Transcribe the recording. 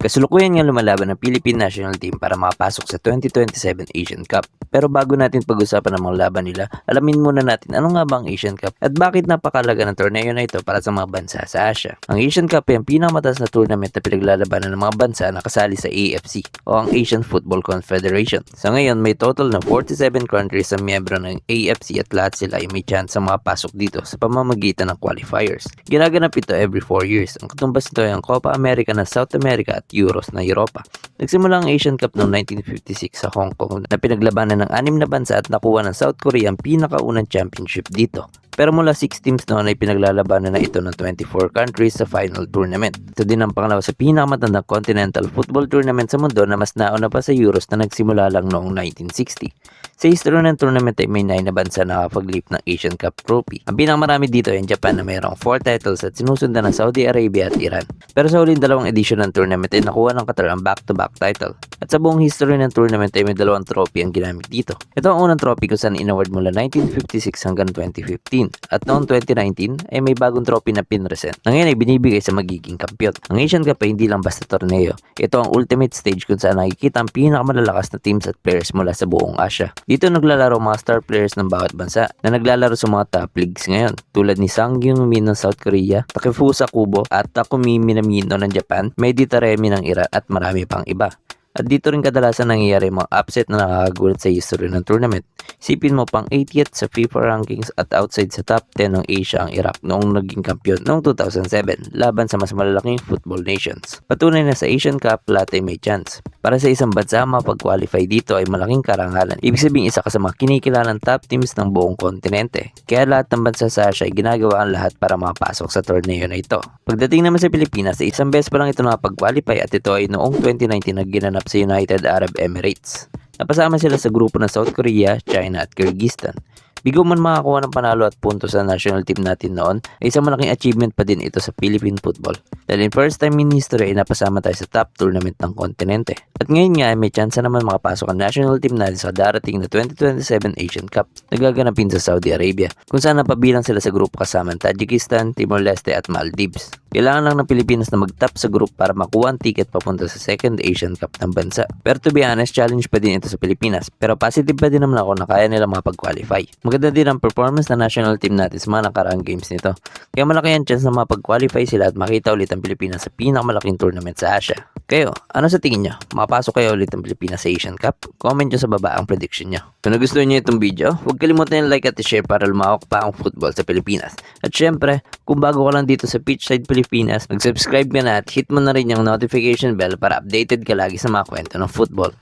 Kasalukuyan nga lumalaban ng Philippine National Team para makapasok sa 2027 Asian Cup. Pero bago natin pag-usapan ang mga laban nila, alamin muna natin ano nga ba ang Asian Cup at bakit napakalaga ng torneo na ito para sa mga bansa sa Asia. Ang Asian Cup ay ang pinakamataas na tournament na pinaglalabanan ng mga bansa na kasali sa AFC o ang Asian Football Confederation. Sa ngayon, may total na 47 countries ang miyembro ng AFC at lahat sila ay may chance sa makapasok dito sa pamamagitan ng qualifiers. Ginaganap ito every 4 years. Ang katumbas nito ay ang Copa America ng South America at Euros na Europa. Nagsimula ang Asian Cup noong 1956 sa Hong Kong na pinaglabanan ng 6 na bansa at nakuha ng South Korea ang pinakaunang championship dito. Pero mula 6 teams noon ay pinaglalabanan na ito ng 24 countries sa final tournament. Ito din ang pangalawa sa pinakamatandang continental football tournament sa mundo na mas nauna pa sa Euros na nagsimula lang noong 1960. Sa history ng tournament ay may 9 na bansa na nakapag-lift ng Asian Cup trophy. Ang pinakamarami dito ay ang Japan na mayroong 4 titles at sinusundan ng Saudi Arabia at Iran. Pero sa huling dalawang edisyon ng tournament ay nakuha ng Qatar ang back-to-back title. At sa buong history ng tournament ay may 2 trophy ang ginamit dito. Ito ang unang trophy kung saan inaward mula 1956 hanggang 2015. At noong 2019 ay may bagong trophy na pinresent na ngayon ay binibigay sa magiging kampiyon. Ang Asian Cup ay hindi lang basta torneo. Ito ang ultimate stage kung saan nakikita ang pinakamalalakas na teams at players mula sa buong Asia. Dito naglalaro mga star players ng bawat bansa na naglalaro sa mga top leagues ngayon tulad ni Sang Hyun-min ng South Korea, Takefusa Kubo at Takumi Minamino ng Japan, Mehdi Taremi ng Iran at marami pang iba. At dito rin kadalasan nangyayari mga upset na nakakagulat sa history ng tournament. Isipin mo pang 80th sa FIFA rankings at outside sa top 10 ng Asia ang Iraq noong naging kampiyon noong 2007 laban sa mas malalaking football nations. Patunay na sa Asian Cup lahat ay may chance. Para sa isang bansa mapag-qualify dito ay malaking karangalan. Ibig sabihin isa ka sa mga kinikilalang top teams ng buong kontinente. Kaya lahat ng bansa sa Asia ay ginagawa ang lahat para makapasok sa torneo na ito. Pagdating naman sa Pilipinas ay isang beses pa lang ito nakapag-qualify at ito ay noong 2019 na ginanap sa United Arab Emirates. Napasama sila sa grupo ng South Korea, China at Kyrgyzstan. Bigo man makakuha ng panalo at punto sa national team natin noon ay isang malaking achievement pa din ito sa Philippine football. Dahil in first time in history ay napasama tayo sa top tournament ng kontinente. At ngayon nga ay may chance naman makapasok ang national team natin sa darating na 2027 Asian Cup na gaganapin sa Saudi Arabia kung saan napabilang sila sa grupo kasama ng Tajikistan, Timor-Leste at Maldives. Kailangan lang ng Pilipinas na mag-top sa group para makuha ang ticket papunta sa second Asian Cup ng bansa. Pero to be honest, challenge pa din ito sa Pilipinas. Pero positive pa din naman ako na kaya nila makapag-qualify. Maganda din ang performance ng national team natin sa mga nakaraang games nito. Kaya malaki ang chance na mapag-qualify sila at makita ulit ang Pilipinas sa pinakamalaking tournament sa Asia. Kayo, ano sa tingin nyo? Makapasok kayo ulit ang Pilipinas sa Asian Cup? Comment nyo sa baba ang prediction nyo. Kung nagustuhan nyo itong video, huwag kalimutan yung like at share para lumawak pa ang football sa Pilipinas. At syempre, kung bago ka lang dito sa Pitchside Pilipinas, mag-subscribe ka na at hit mo na rin yung notification bell para updated ka lagi sa mga kwento ng football.